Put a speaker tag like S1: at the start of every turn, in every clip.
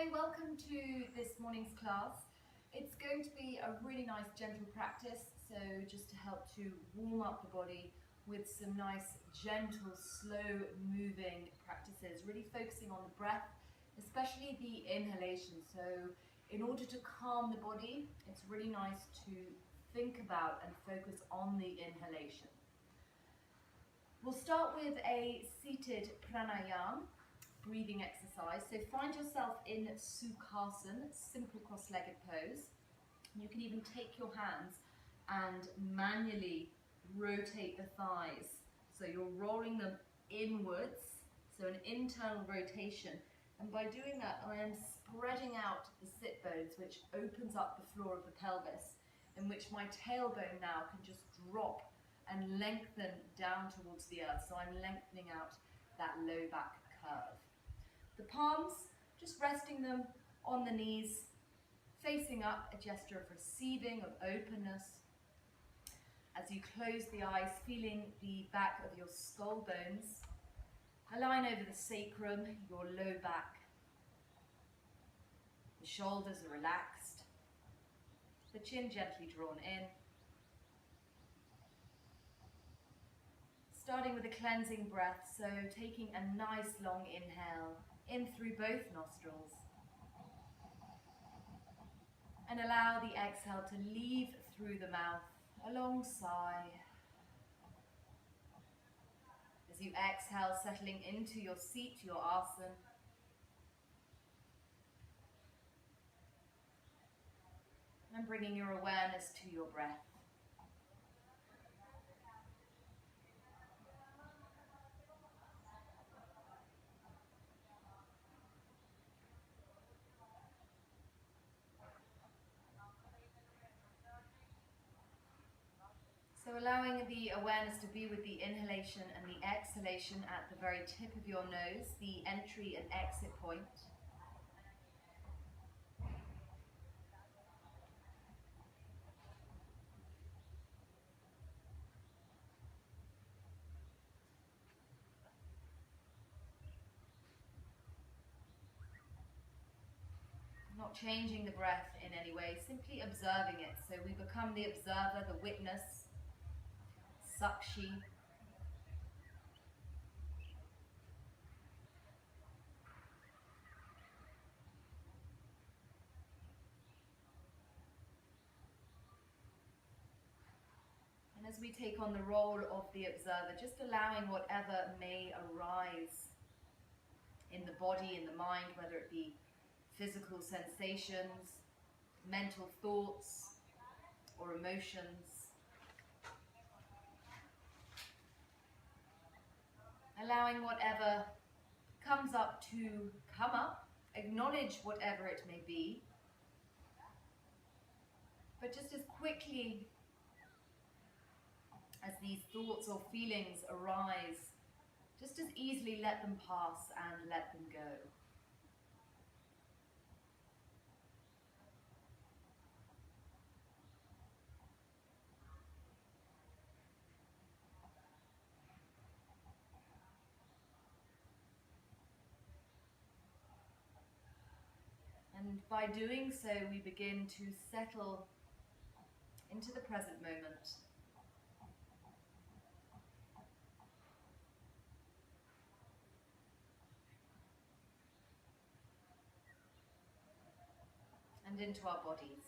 S1: Hi, welcome to this morning's class. It's going to be a really nice gentle practice, so just to help to warm up the body with some nice gentle, slow moving practices, really focusing on the breath, especially the inhalation. So in order to calm the body, it's really nice to think about and focus on the inhalation. We'll start with a seated pranayama breathing exercise. So find yourself in Sukhasana, simple cross-legged pose. You can even take your hands and manually rotate the thighs. So you're rolling them inwards, so an internal rotation. And by doing that, I am spreading out the sit bones, which opens up the floor of the pelvis, in which my tailbone now can just drop and lengthen down towards the earth. So I'm lengthening out that low back curve. The palms, just resting them on the knees, facing up, a gesture of receiving, of openness. As you close the eyes, feeling the back of your skull bones, a line over the sacrum, your low back. The shoulders are relaxed, the chin gently drawn in. Starting with a cleansing breath, so taking a nice long inhale in through both nostrils. And allow the exhale to leave through the mouth, a long sigh. As you exhale, settling into your seat, your asana. And bringing your awareness to your breath. So allowing the awareness to be with the inhalation and the exhalation at the very tip of your nose, the entry and exit point. Not changing the breath in any way, simply observing it. So we become the observer, the witness, Sakshi. And as we take on the role of the observer, just allowing whatever may arise in the body, in the mind, whether it be physical sensations, mental thoughts, or emotions. Allowing whatever comes up to come up, acknowledge whatever it may be, but just as quickly as these thoughts or feelings arise, just as easily let them pass and let them go. And by doing so, we begin to settle into the present moment. And into our bodies.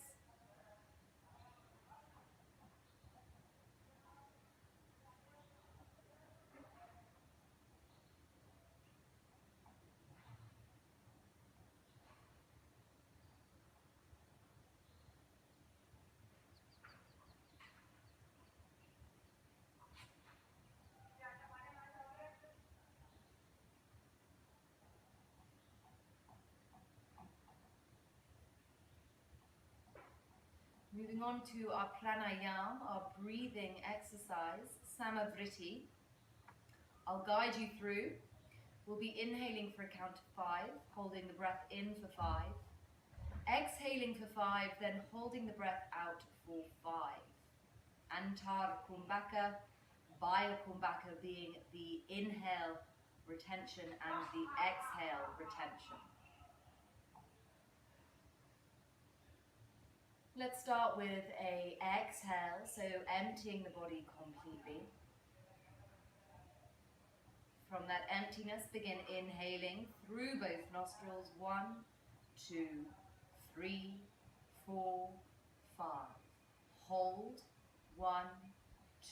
S1: Moving on to our pranayama, our breathing exercise, samavriti. I'll guide you through. We'll be inhaling for a count of 5, holding the breath in for 5. Exhaling for 5, then holding the breath out for 5. Antar Kumbhaka, Baya Kumbhaka being the inhale retention and the exhale retention. Let's start with a exhale, so emptying the body completely. From that emptiness, begin inhaling through both nostrils. 1, 2, 3, 4, 5. Hold. 1,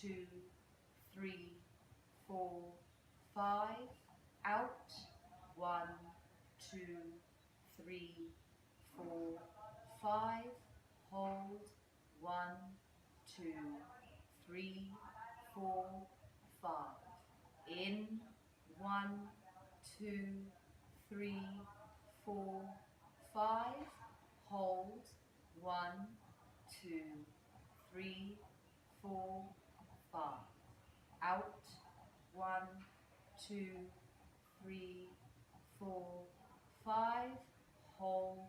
S1: 2, 3, 4, 5. Out. 1, 2, 3, 4, 5. Hold. 1, 2, 3, 4, 5. In. 1, 2, 3, 4, 5. Hold. 1, 2, 3, 4, 5. Out. 1, 2, 3, 4, 5. Hold.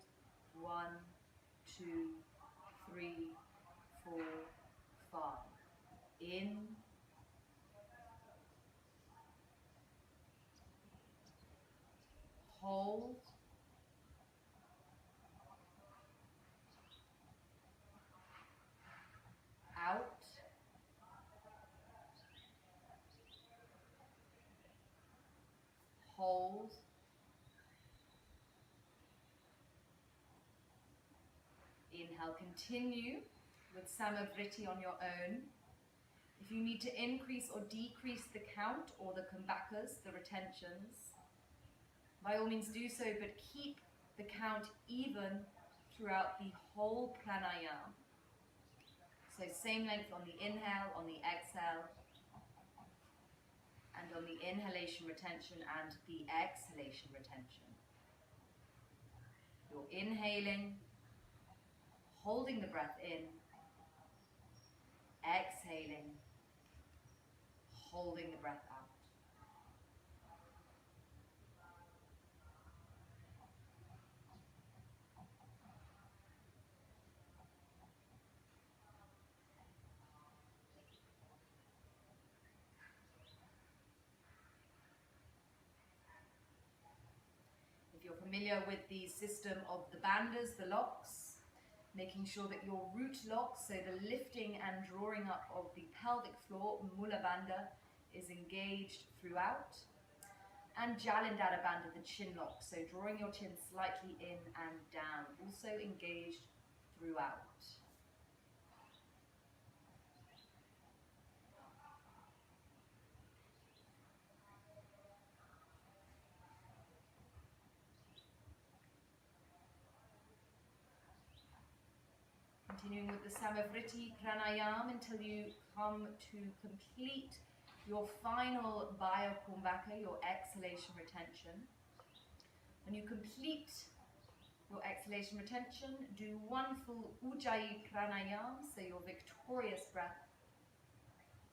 S1: 1, 2, 3, 4, 5. In. Hold. Out. Hold. Inhale, continue with Samavriti on your own. If you need to increase or decrease the count or the kambakas, the retentions, by all means do so, but keep the count even throughout the whole pranayama. So same length on the inhale, on the exhale, and on the inhalation retention and the exhalation retention. You're inhaling, holding the breath in, exhaling, holding the breath out. If you're familiar with the system of the bandhas, the locks, making sure that your root locks, so the lifting and drawing up of the pelvic floor, Mula Bandha, is engaged throughout. And Jalindhara Bandha, the chin lock, so drawing your chin slightly in and down, also engaged throughout. Continuing with the Samavriti pranayama until you come to complete your final Baya Kumbhaka, your exhalation retention. When you complete your exhalation retention, do one full Ujjayi pranayama, so your victorious breath,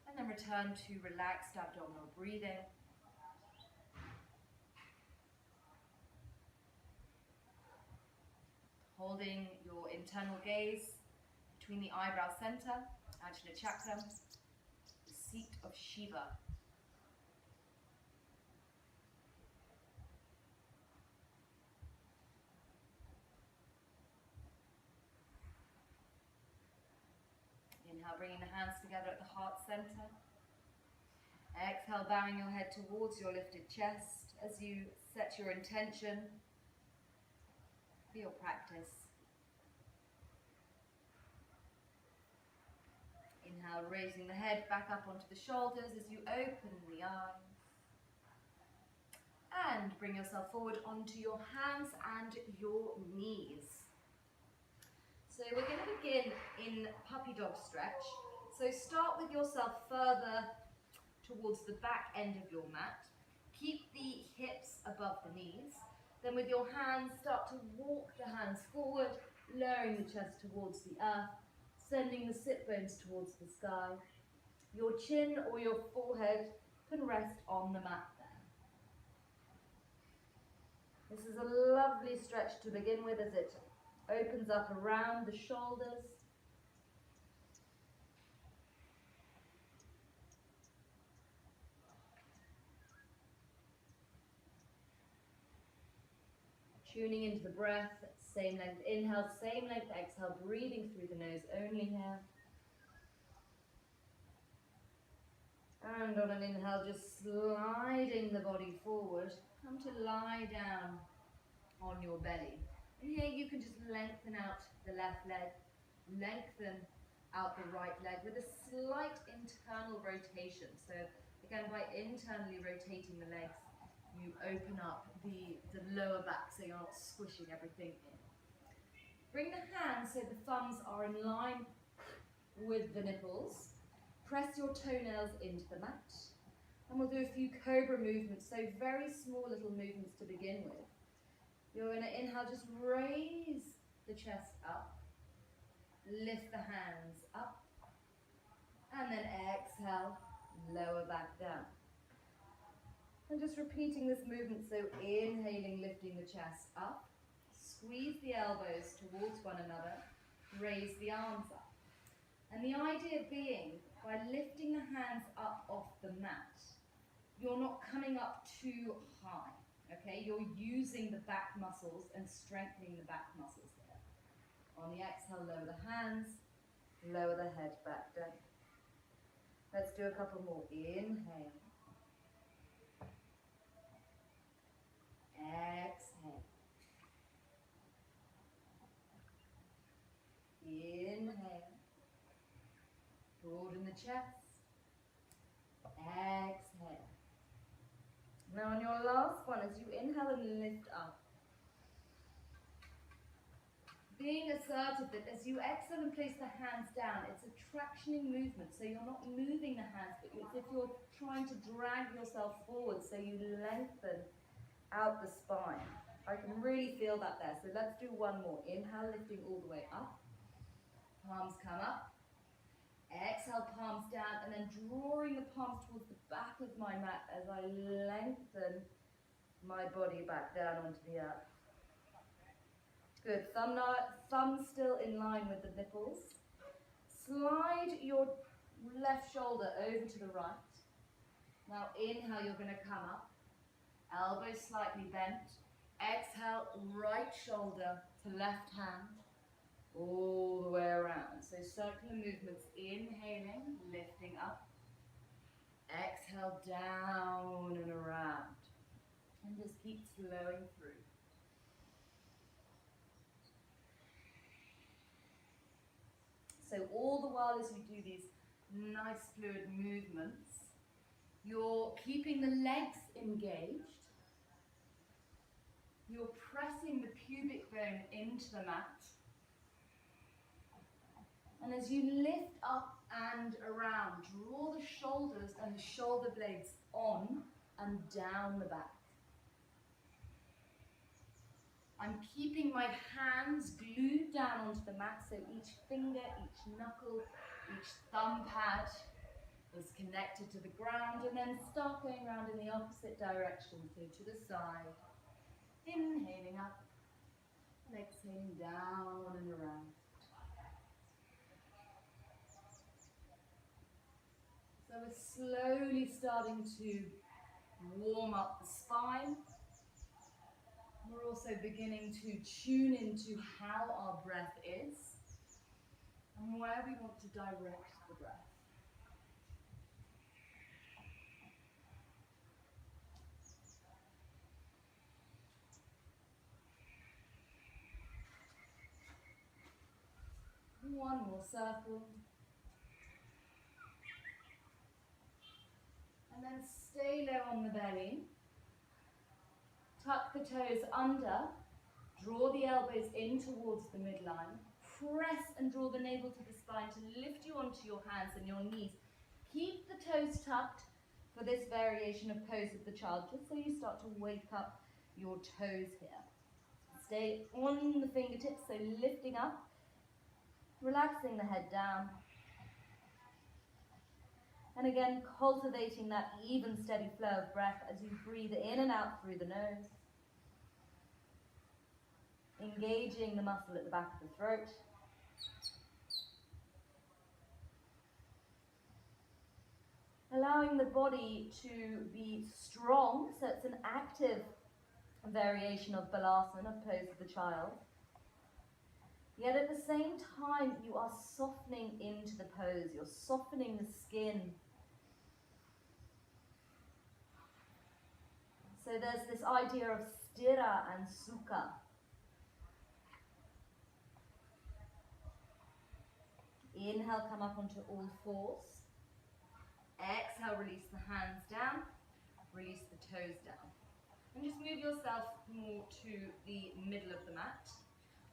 S1: and then return to relaxed abdominal breathing. Holding your internal gaze between the eyebrow center, Ajna Chakra, the seat of Shiva. Inhale, bringing the hands together at the heart center. Exhale, bowing your head towards your lifted chest as you set your intention for your practice. Inhale, raising the head back up onto the shoulders as you open the eyes. And bring yourself forward onto your hands and your knees. So we're going to begin in puppy dog stretch. So start with yourself further towards the back end of your mat. Keep the hips above the knees. Then with your hands, start to walk the hands forward, lowering the chest towards the earth, sending the sit bones towards the sky. Your chin or your forehead can rest on the mat there. This is a lovely stretch to begin with as it opens up around the shoulders. Tuning into the breath, same length inhale, same length exhale, breathing through the nose only here. And on an inhale, just sliding the body forward, come to lie down on your belly. And here you can just lengthen out the left leg, lengthen out the right leg with a slight internal rotation. So again, by internally rotating the legs, you open up the lower back so you're not squishing everything in. Bring the hands so the thumbs are in line with the nipples. Press your toenails into the mat. And we'll do a few cobra movements, so very small little movements to begin with. You're going to inhale, just raise the chest up. Lift the hands up. And then exhale, lower back down. And just repeating this movement, so inhaling, lifting the chest up. Squeeze the elbows towards one another. Raise the arms up. And the idea being, by lifting the hands up off the mat, you're not coming up too high. Okay, you're using the back muscles and strengthening the back muscles there. On the exhale, lower the hands, lower the head back down. Let's do a couple more. Inhale. Exhale. Inhale. Broaden the chest. Exhale. Now on your last one, as you inhale and lift up, being assertive that as you exhale and place the hands down, it's a tractioning movement, so you're not moving the hands, but it's if you're trying to drag yourself forward, so you lengthen out the spine. I can really feel that there, so let's do one more. Inhale, lifting all the way up. Palms come up. Exhale, palms down, and then drawing the palms towards the back of my mat as I lengthen my body back down onto the earth. Good. Thumb still in line with the nipples. Slide your left shoulder over to the right. Now inhale, you're going to come up. Elbows slightly bent. Exhale, right shoulder to left hand. All the way around. So circular movements, inhaling, lifting up. Exhale, down and around. And just keep flowing through. So all the while as you do these nice fluid movements, you're keeping the legs engaged. You're pressing the pubic bone into the mat. And as you lift up and around, draw the shoulders and the shoulder blades on and down the back. I'm keeping my hands glued down onto the mat, so each finger, each knuckle, each thumb pad is connected to the ground, and then start going around in the opposite direction, so to the side. Inhaling up and exhaling down and around. So we're slowly starting to warm up the spine. We're also beginning to tune into how our breath is and where we want to direct the breath. One more circle. And then stay low on the belly. Tuck the toes under. Draw the elbows in towards the midline. Press and draw the navel to the spine to lift you onto your hands and your knees. Keep the toes tucked for this variation of pose of the child, just so you start to wake up your toes here. Stay on the fingertips, so lifting up, relaxing the head down. And again, cultivating that even, steady flow of breath as you breathe in and out through the nose. Engaging the muscle at the back of the throat. Allowing the body to be strong, so it's an active
S2: variation of balasana, pose of the child. Yet at the same time, you are softening into the pose. You're softening the skin. So there's this idea of stira and sukha. Inhale, come up onto all fours. Exhale, release the hands down. Release the toes down. And just move yourself more to the middle of the mat.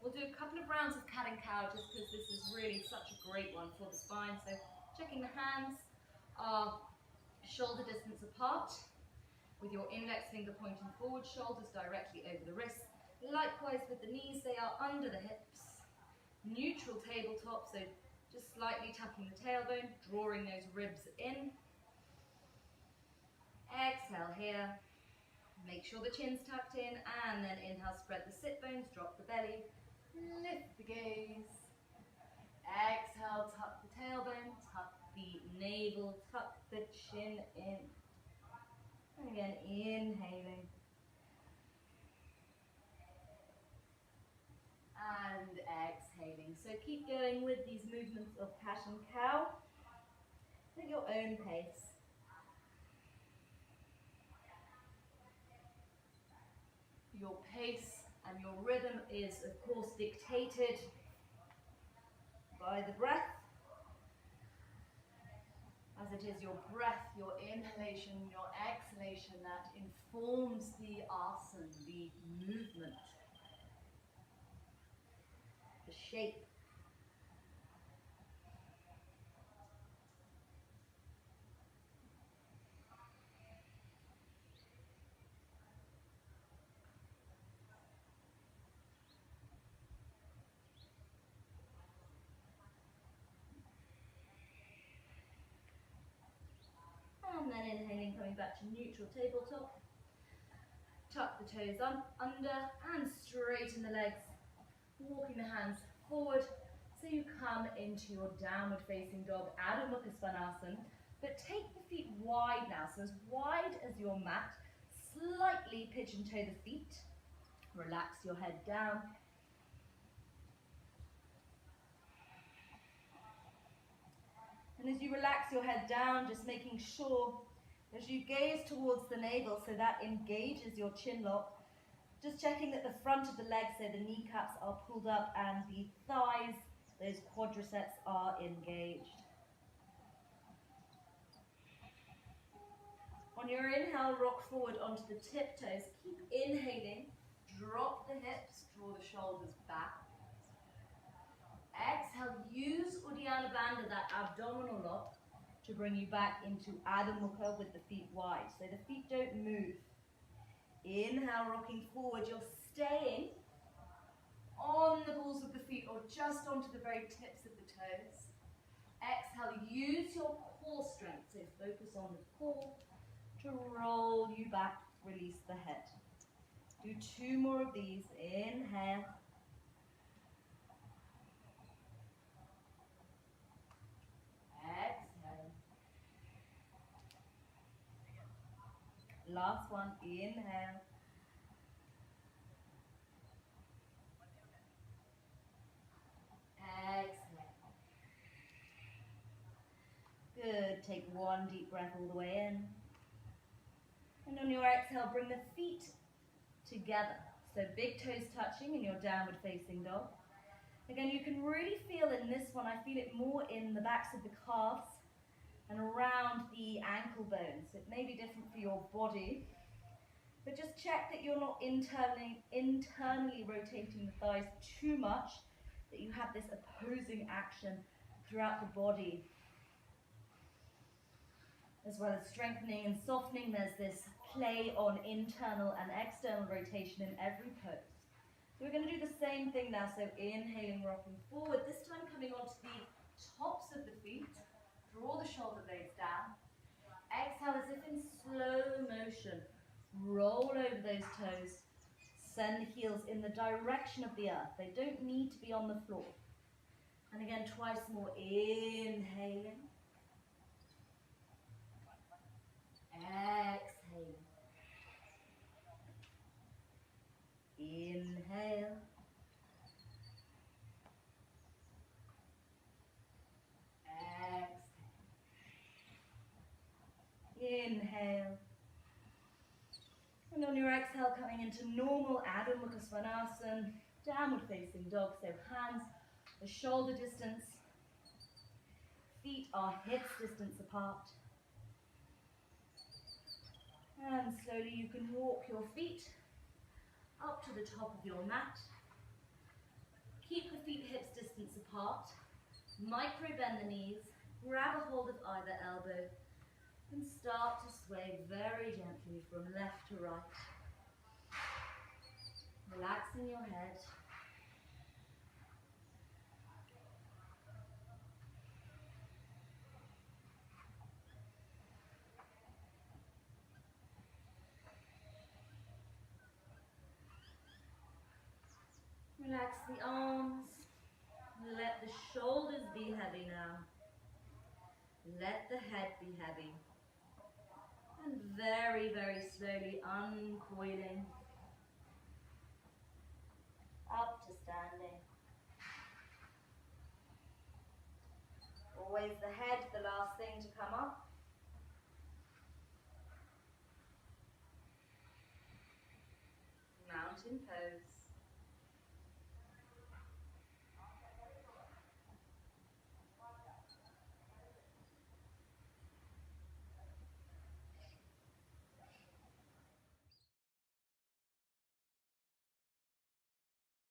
S2: We'll do a couple of rounds of cat and cow just because this is really such a great one for the spine. So checking the hands are shoulder distance apart with your index finger pointing forward, shoulders directly over the wrists. Likewise with the knees, they are under the hips. Neutral tabletop, so just slightly tucking the tailbone, drawing those ribs in. Exhale here. Make sure the chin's tucked in, and then inhale, spread the sit bones, drop the belly, lift the gaze. Exhale, tuck the tailbone, tuck the navel, tuck the chin in. And again, inhaling. And exhaling. So keep going with these movements of cat and cow at your own pace. Your pace and your rhythm is, of course, dictated by the breath, as it is your breath, your inhalation, your exhalation that informs the asana, the movement, the shape. And then inhaling, coming back to neutral tabletop. Tuck the toes under and straighten the legs. Walking the hands forward so you come into your downward facing dog, Adho Mukha Svanasana. But take the feet wide now, so as wide as your mat. Slightly pigeon toe the feet. Relax your head down. And as you relax your head down, just making sure as you gaze towards the navel, so that engages your chin lock, just checking that the front of the legs, so the kneecaps are pulled up and the thighs, those quadriceps are engaged. On your inhale, rock forward onto the tiptoes. Keep inhaling, drop the hips, draw the shoulders back. Exhale, use Uddiyana Bandha, that abdominal lock, to bring you back into Adho Mukha with the feet wide. So the feet don't move. Inhale, rocking forward. You're staying on the balls of the feet or just onto the very tips of the toes. Exhale, use your core strength. So focus on the core to roll you back, release the head. Do 2 more of these. Inhale. Exhale. Last one. Inhale. Exhale. Good. Take 1 deep breath all the way in. And on your exhale, bring the feet together. So big toes touching in your downward facing dog. Again, you can really feel in this one, I feel it more in the backs of the calves and around the ankle bones. It may be different for your body, but just check that you're not internally rotating the thighs too much, that you have this opposing action throughout the body. As well as strengthening and softening, there's this play on internal and external rotation in every pose. So we're going to do the same thing now, so inhaling, rocking forward, this time coming onto the tops of the feet, draw the shoulder blades down, exhale as if in slow motion, roll over those toes, send the heels in the direction of the earth, they don't need to be on the floor. And again, twice more, inhaling, exhaling. And on your exhale, coming into normal Adho Mukha Svanasana, downward facing dog, so hands are shoulder distance, feet are hips distance apart. And slowly you can walk your feet up to the top of your mat. Keep the feet hips distance apart. Micro bend the knees. Grab a hold of either elbow and start to sway very gently from left to right. Relaxing your head. Relax the arms. Let the shoulders be heavy now. Let the head be heavy. And very, very slowly uncoiling. Up to standing. Always the head, the last thing to come up. Mountain pose.